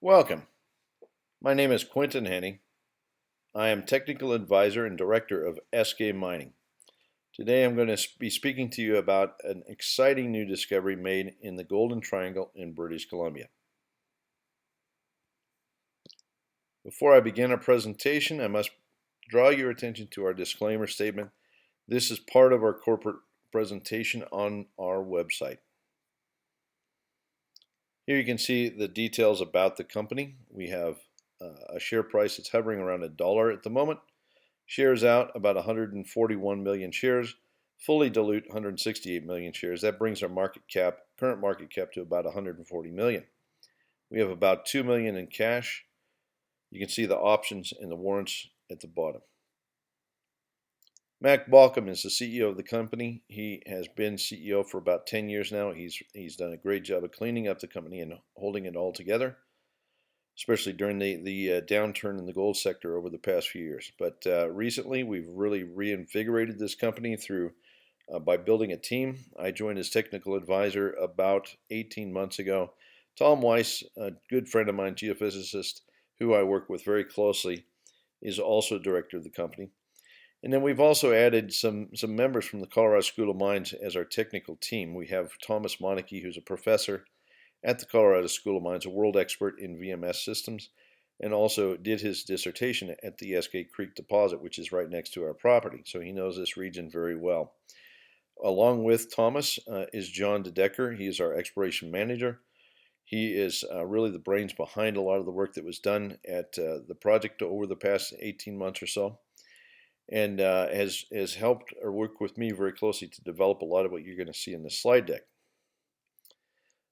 Welcome. My name is Quinton Hennigh. I am Technical Advisor and Director of Eskay Mining. Today I'm going to be speaking to you about an exciting new discovery made in the Golden Triangle in British Columbia. Before I begin our presentation, I must draw your attention to our disclaimer statement. This is part of our corporate presentation on our website. Here you can see the details about the company. We have a share price that's hovering around $1 at the moment. Shares out about 141 million shares. Fully dilute 168 million shares. That brings our current market cap to about 140 million. We have about 2 million in cash. You can see the options and the warrants at the bottom. Mac Balcom is the CEO of the company. He has been CEO for about 10 years now. He's done a great job of cleaning up the company and holding it all together, especially during the downturn in the gold sector over the past few years. But recently, we've really reinvigorated this company by building a team. I joined as technical advisor about 18 months ago. Tom Weiss, a good friend of mine, geophysicist, who I work with very closely, is also director of the company. And then we've also added some members from the Colorado School of Mines as our technical team. We have Thomas Monarchy, who's a professor at the Colorado School of Mines, a world expert in VMS systems, and also did his dissertation at the Eskay Creek deposit, which is right next to our property. So he knows this region very well. Along with Thomas is John DeDecker. He is our exploration manager. He is really the brains behind a lot of the work that was done at the project over the past 18 months or so, and has helped or worked with me very closely to develop a lot of what you're going to see in this slide deck.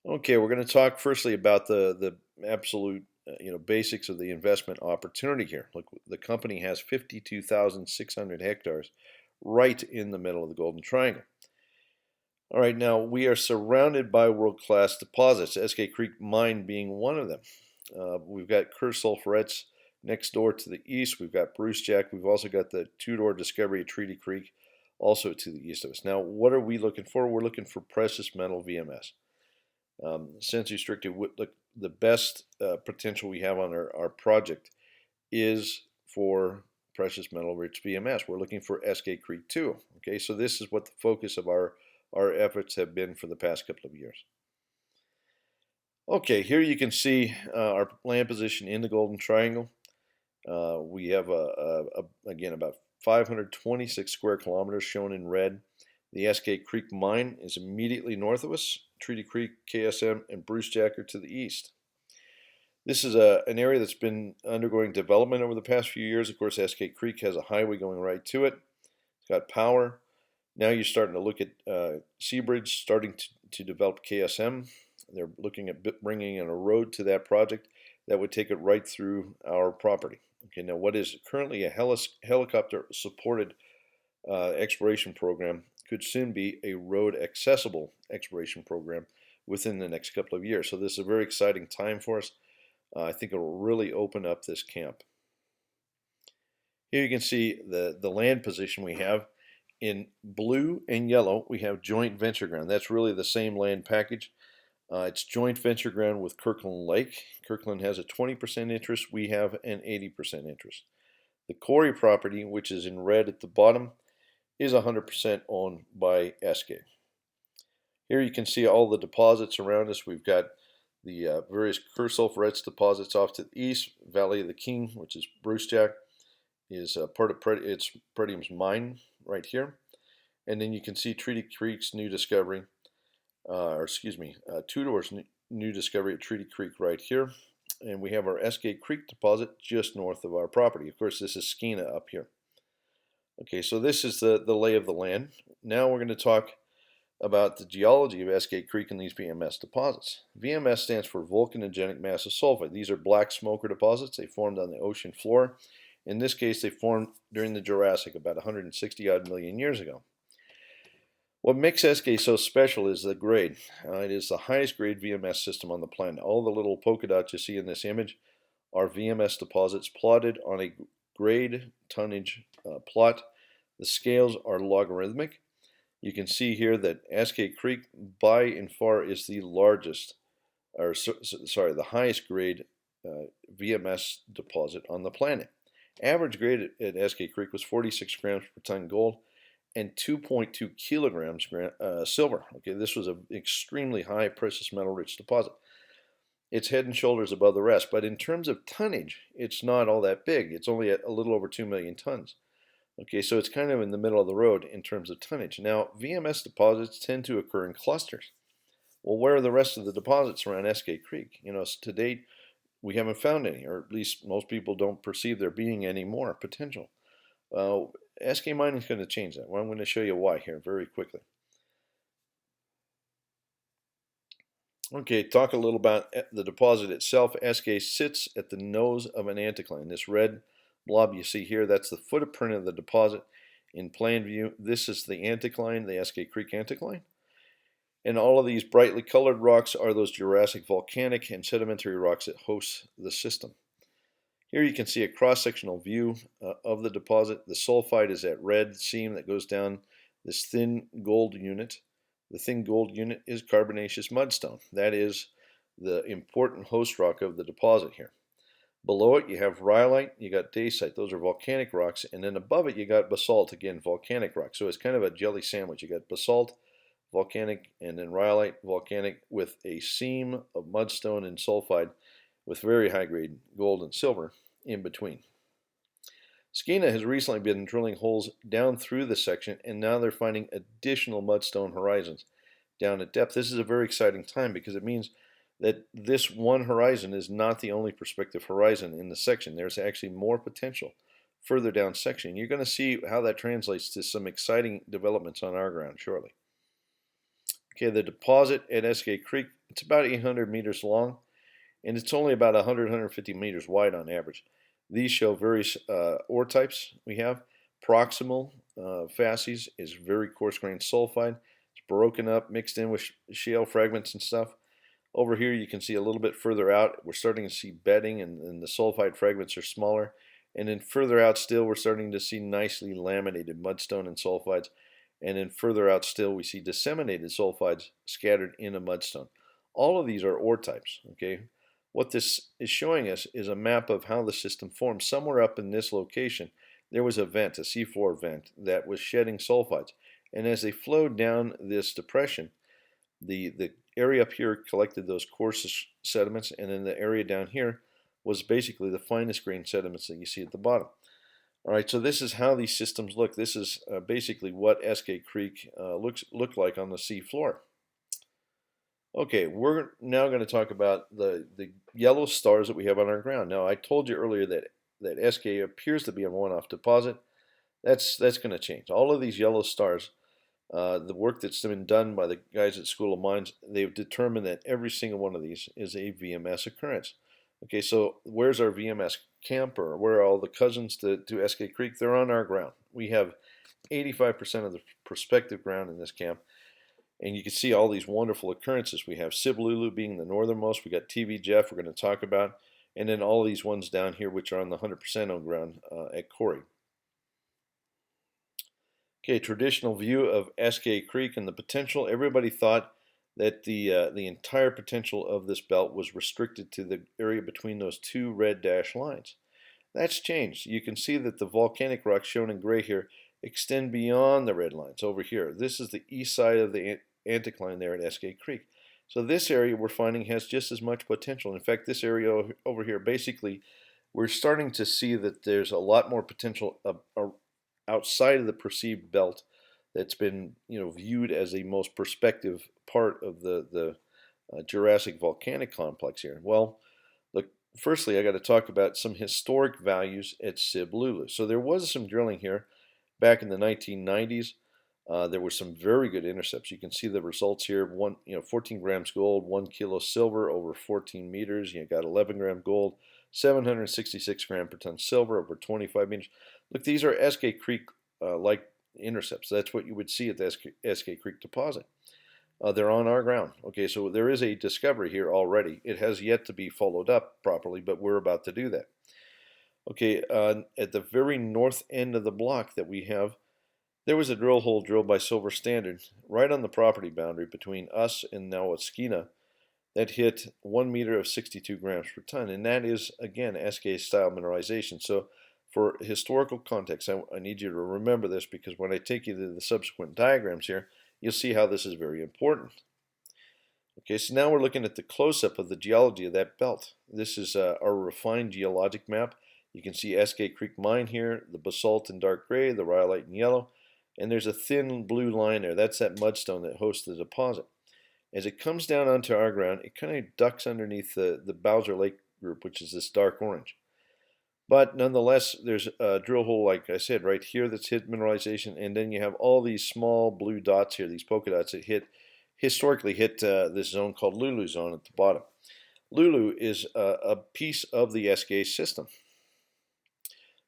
Okay, we're going to talk firstly about the absolute basics of the investment opportunity here. Look, the company has 52,600 hectares right in the middle of the Golden Triangle. All right, now we are surrounded by world-class deposits, Eskay Creek Mine being one of them. We've got Kerr sulfurettes next door to the east. We've got Brucejack. We've also got the two-door discovery at Treaty Creek also to the east of us. Now, what are we looking for? We're looking for precious metal VMS. Sensu stricta, the best potential we have on our project is for precious metal rich VMS. We're looking for Eskay Creek 2. Okay, so this is what the focus of our efforts have been for the past couple of years. Okay, here you can see our land position in the Golden Triangle. We have again about 526 square kilometers shown in red. The Eskay Creek Mine is immediately north of us. Treaty Creek, KSM, and Brucejack are to the east. This is an area that's been undergoing development over the past few years. Of course, Eskay Creek has a highway going right to it. It's got power. Now you're starting to look at Seabridge starting to develop KSM. They're looking at bringing in a road to that project that would take it right through our property. Okay, now what is currently a helicopter-supported exploration program could soon be a road-accessible exploration program within the next couple of years. So this is a very exciting time for us. I think it will really open up this camp. Here you can see the land position we have. In blue and yellow, we have joint venture ground. That's really the same land package. It's joint venture ground with Kirkland Lake. Kirkland has a 20% interest. We have an 80% interest. The Corey property, which is in red at the bottom, is 100% owned by Eskay. Here you can see all the deposits around us. We've got the various Kerr sulfurettes deposits off to the east. Valley of the King, which is Brucejack, is part of Pretium's mine right here. And then you can see Treaty Creek's new discovery, Two Doors' new discovery at Treaty Creek right here. And we have our Eskay Creek deposit just north of our property. Of course, this is Skeena up here. Okay, so this is the lay of the land. Now we're going to talk about the geology of Eskay Creek and these VMS deposits. VMS stands for volcanogenic massive sulfide. These are black smoker deposits. They formed on the ocean floor. In this case, they formed during the Jurassic about 160 odd million years ago. What makes Eskay so special is the grade. It is the highest grade VMS system on the planet. All the little polka dots you see in this image are VMS deposits plotted on a grade tonnage plot. The scales are logarithmic. You can see here that Eskay Creek by and far is the largest, the highest grade VMS deposit on the planet. Average grade at Eskay Creek was 46 grams per ton gold and 2.2 kilograms silver. Okay, this was an extremely high precious metal rich deposit. It's head and shoulders above the rest, but in terms of tonnage, it's not all that big. It's only a little over 2 million tons. Okay, so it's kind of in the middle of the road in terms of tonnage. Now, VMS deposits tend to occur in clusters. Well, where are the rest of the deposits around Eskay Creek? To date, we haven't found any, or at least most people don't perceive there being any more potential. Eskay Mining is going to change that. Well, I'm going to show you why here very quickly. Okay, talk a little about the deposit itself. Eskay sits at the nose of an anticline. This red blob you see here, that's the footprint of the deposit in plan view. This is the anticline, the Eskay Creek anticline. And all of these brightly colored rocks are those Jurassic volcanic and sedimentary rocks that host the system. Here you can see a cross-sectional view of the deposit. The sulfide is that red seam that goes down this thin gold unit. The thin gold unit is carbonaceous mudstone. That is the important host rock of the deposit here. Below it you have rhyolite, you got dacite, those are volcanic rocks, and then above it you got basalt, again volcanic rock. So it's kind of a jelly sandwich. You got basalt, volcanic, and then rhyolite, volcanic, with a seam of mudstone and sulfide with very high grade gold and silver in between. Skeena has recently been drilling holes down through the section, and now they're finding additional mudstone horizons down at depth. This is a very exciting time because it means that this one horizon is not the only prospective horizon in the section. There's actually more potential further down section. You're going to see how that translates to some exciting developments on our ground shortly. Okay, the deposit at Eskay Creek, it's about 800 meters long, and it's only about 100-150 meters wide on average. These show various ore types we have. Proximal facies is very coarse-grained sulfide. It's broken up, mixed in with shale fragments and stuff. Over here you can see a little bit further out, we're starting to see bedding, and the sulfide fragments are smaller. And then further out still, we're starting to see nicely laminated mudstone and sulfides. And then further out still, we see disseminated sulfides scattered in a mudstone. All of these are ore types, okay? What this is showing us is a map of how the system formed. Somewhere up in this location, there was a vent, a seafloor vent, that was shedding sulfides. And as they flowed down this depression, the area up here collected those coarsest sediments, and then the area down here was basically the finest grained sediments that you see at the bottom. All right, so this is how these systems look. This is basically what Eskay Creek looked like on the sea floor. Okay, we're now going to talk about the yellow stars that we have on our ground. Now, I told you earlier that Eskay appears to be a one-off deposit. That's going to change. All of these yellow stars, the work that's been done by the guys at School of Mines, they've determined that every single one of these is a VMS occurrence. Okay, so where's our VMS camp, or where are all the cousins to Eskay Creek? They're on our ground. We have 85% of the prospective ground in this camp. And you can see all these wonderful occurrences. We have Lulu being the northernmost. We got TV Jeff we're going to talk about. And then all these ones down here which are on the 100% owned ground at Corey. Okay, traditional view of Eskay Creek and the potential. Everybody thought that the entire potential of this belt was restricted to the area between those two red dashed lines. That's changed. You can see that the volcanic rocks shown in gray here extend beyond the red lines over here. This is the east side of the anticline there at Eskay Creek. So this area we're finding has just as much potential. In fact, this area over here, basically, we're starting to see that there's a lot more potential outside of the perceived belt that's been viewed as the most prospective part of the Jurassic volcanic complex here. Well, look, firstly, I got to talk about some historic values at Lulu. So there was some drilling here back in the 1990s. There were some very good intercepts. You can see the results here. 14 grams gold, 1 kilo silver over 14 meters. You got 11 gram gold, 766 gram per ton silver over 25 meters. Look, these are Eskay Creek like intercepts. That's what you would see at the Eskay Creek deposit. They're on our ground. Okay, so there is a discovery here already. It has yet to be followed up properly, but we're about to do that. Okay, at the very north end of the block that we have, there was a drill hole drilled by Silver Standard right on the property boundary between us and now Skeena. that hit 1 meter of 62 grams per ton. And that is, again, Eskay style mineralization. So for historical context, I need you to remember this, because when I take you to the subsequent diagrams here, you'll see how this is very important. Okay, so now we're looking at the close-up of the geology of that belt. This is our refined geologic map. You can see Eskay Creek Mine here, the basalt in dark gray, the rhyolite in yellow, and there's a thin blue line there. That's that mudstone that hosts the deposit. As it comes down onto our ground, it kind of ducks underneath the Bowser Lake group, which is this dark orange. But nonetheless, there's a drill hole, like I said, right here that's hit mineralization, and then you have all these small blue dots here, these polka dots that historically hit this zone called Lulu zone at the bottom. Lulu is a piece of the Eskay system.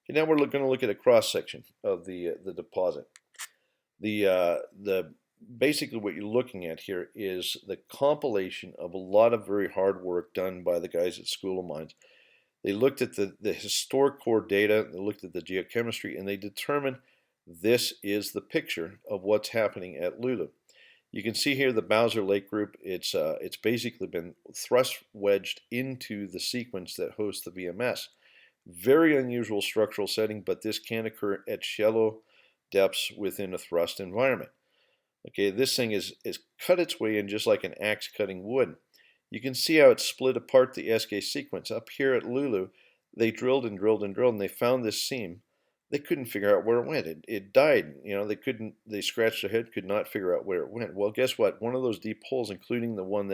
Okay, now we're going to look at a cross section of the deposit. The basically what you're looking at here is the compilation of a lot of very hard work done by the guys at School of Mines. They looked at the historic core data, they looked at the geochemistry, and they determined this is the picture of what's happening at Lulu. You can see here the Bowser Lake group. It's basically been thrust wedged into the sequence that hosts the VMS. Very unusual structural setting, but this can occur at shallow depths within a thrust environment. Okay, this thing is cut its way in just like an axe cutting wood. You can see how it split apart the Eskay sequence. Up here at Lulu, they drilled and drilled and drilled, and they found this seam. They couldn't figure out where it went. It died. You know, they scratched their head, could not figure out where it went. Well, guess what? One of those deep holes, including the one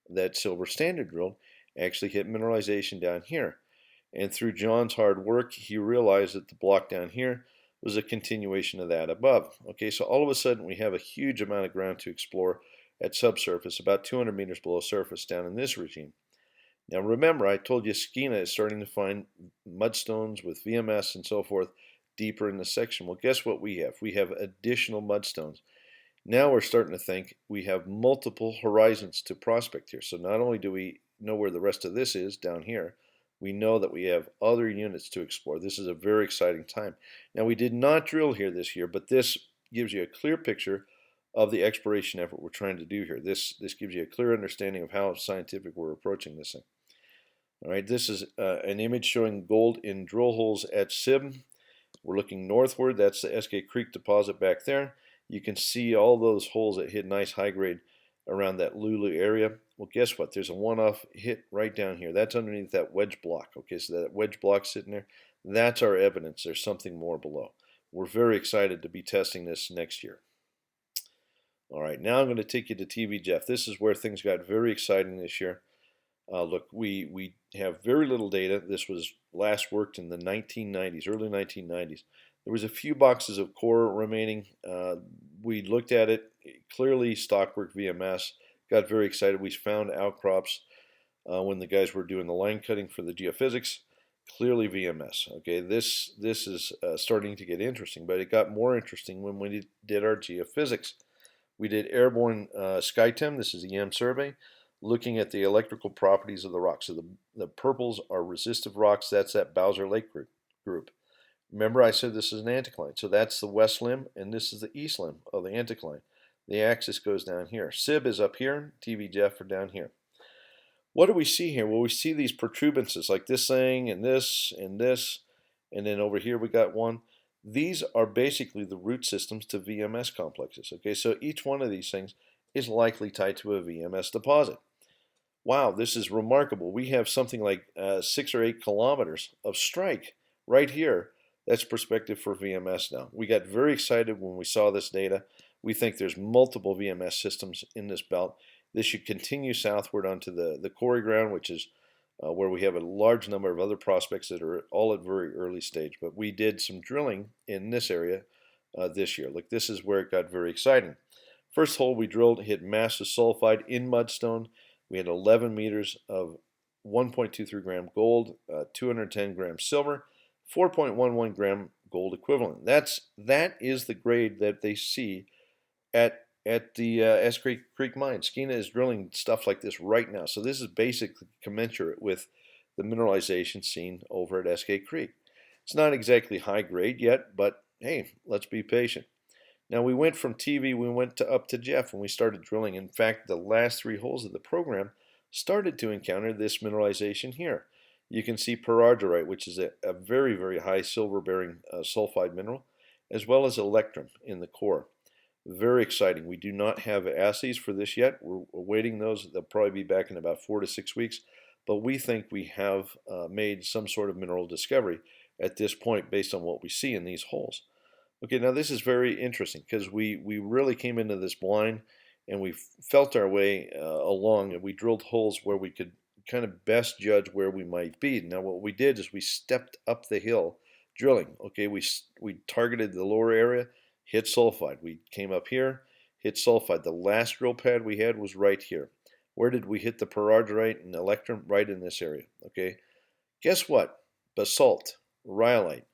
that Silver Standard drilled, actually hit mineralization down here. And through John's hard work, he realized that the block down here was a continuation of that above. Okay, so all of a sudden we have a huge amount of ground to explore at subsurface, about 200 meters below surface down in this regime. Now remember, I told you Skeena is starting to find mudstones with VMS and so forth deeper in the section. Well, guess what we have? We have additional mudstones. Now we're starting to think we have multiple horizons to prospect here. So not only do we know where the rest of this is down here, we know that we have other units to explore. This is a very exciting time. Now, we did not drill here this year, but this gives you a clear picture of the exploration effort we're trying to do here. This gives you a clear understanding of how scientific we're approaching this thing. All right, this is an image showing gold in drill holes at Sib. We're looking northward. That's the Eskay Creek deposit back there. You can see all those holes that hit nice high grade around that Lulu area. Well, guess what? There's a one-off hit right down here. That's underneath that wedge block. Okay, so that wedge block sitting there, that's our evidence. There's something more below. We're very excited to be testing this next year. All right, now I'm going to take you to TV Jeff. This is where things got very exciting this year. Look, we have very little data. This was last worked in the 1990s, early 1990s. There was a few boxes of core remaining. We looked at it, clearly stockwork VMS, got very excited. We found outcrops when the guys were doing the line cutting for the geophysics, clearly VMS. Okay, this is starting to get interesting, but it got more interesting when we did our geophysics. We did airborne SkyTem, this is the EM survey, looking at the electrical properties of the rocks. So the purples are resistive rocks, that's that Bowser Lake group. Remember I said this is an anticline, so that's the west limb, and this is the east limb of the anticline. The axis goes down here. SIB is up here, TVJF are down here. What do we see here? Well, we see these protuberances like this thing and this and this, and then over here we got one. These are basically the root systems to VMS complexes. Okay, so each one of these things is likely tied to a VMS deposit. Wow, this is remarkable. We have something like 6 or 8 kilometers of strike right here. That's prospective for VMS now. We got very excited when we saw this data. We think there's multiple VMS systems in this belt. This should continue southward onto the quarry ground, which is where we have a large number of other prospects that are all at very early stage. But we did some drilling in this area this year. Look, this is where it got very exciting. First hole we drilled hit massive sulfide in mudstone. We had 11 meters of 1.23 gram gold, 210 grams silver, 4.11 gram gold equivalent. That is the grade that they see at the Eskay Creek mine. Skeena is drilling stuff like this right now. So this is basically commensurate with the mineralization seen over at Eskay Creek. It's not exactly high grade yet, but hey, let's be patient. Now we went from TV, we went up to Jeff when we started drilling. In fact, the last 3 holes of the program started to encounter this mineralization here. You can see pyrargyrite, which is a very, very high silver-bearing sulfide mineral, as well as electrum in the core. Very exciting. We do not have assays for this yet. We're awaiting those. They'll probably be back in about 4 to 6 weeks. But we think we have made some sort of mineral discovery at this point based on what we see in these holes. Okay, now this is very interesting because we really came into this blind and we felt our way along, and we drilled holes where we could kind of best judge where we might be. Now what we did is we stepped up the hill drilling. Okay, we targeted the lower area, hit sulfide. We came up here, hit sulfide. The last drill pad we had was right here. Where did we hit the pyrargyrite and electrum? Right in this area. Okay, guess what? Basalt, rhyolite,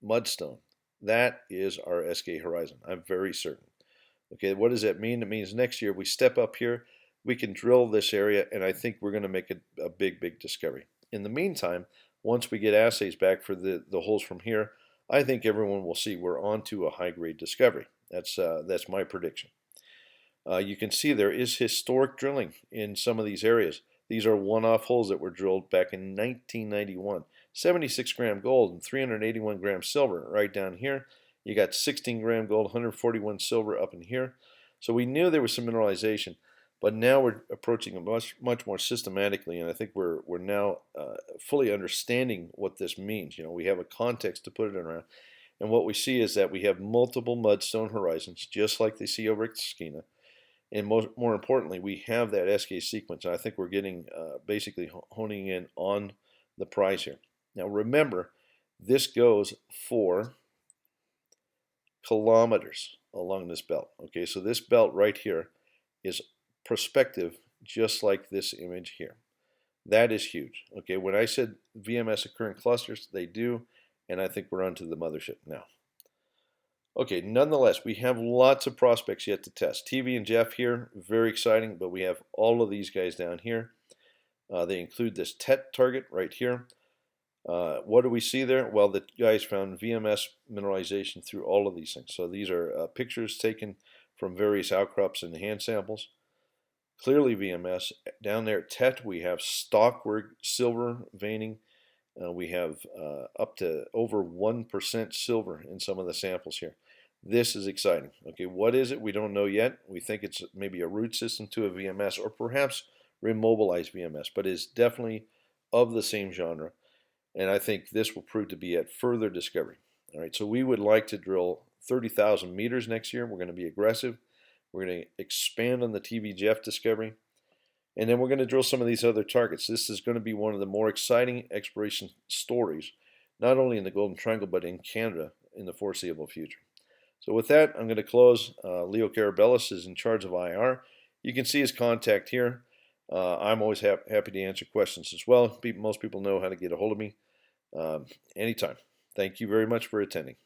mudstone. That is our Eskay horizon. I'm very certain. Okay, what does that mean? It means next year we step up here, we can drill this area, and I think we're going to make a big, big discovery. In the meantime, once we get assays back for the holes from here, I think everyone will see we're on to a high-grade discovery. That's my prediction. You can see there is historic drilling in some of these areas. These are one-off holes that were drilled back in 1991. 76 gram gold and 381 gram silver right down here. You got 16 gram gold, 141 silver up in here. So we knew there was some mineralization, but now we're approaching it much more systematically, and I think we're now fully understanding what this means. You know, we have a context to put it around, and what we see is that we have multiple mudstone horizons, just like they see over at Skeena. And more importantly, we have that Eskay sequence. I think we're getting basically honing in on the prize here. Now remember, this goes for kilometers along this belt. Okay, so this belt right here is prospective, just like this image here. That is huge. Okay, when I said VMS occur in clusters, they do, and I think we're onto the mothership now. Okay, nonetheless, we have lots of prospects yet to test. TV and Jeff here, very exciting, but we have all of these guys down here. They include this TET target right here. What do we see there? Well, the guys found VMS mineralization through all of these things. So these are pictures taken from various outcrops and hand samples. Clearly VMS. Down there at TET, we have stockwork silver veining. We have up to over 1% silver in some of the samples here. This is exciting. Okay, what is it? We don't know yet. We think it's maybe a root system to a VMS or perhaps remobilized VMS, but it's definitely of the same genre. And I think this will prove to be at further discovery. All right, so we would like to drill 30,000 meters next year. We're going to be aggressive. We're going to expand on the TV Jeff discovery. And then we're going to drill some of these other targets. This is going to be one of the more exciting exploration stories, not only in the Golden Triangle, but in Canada in the foreseeable future. So with that, I'm going to close. Leo Carabellis is in charge of IR. You can see his contact here. I'm always happy to answer questions as well. Most people know how to get a hold of me anytime. Thank you very much for attending.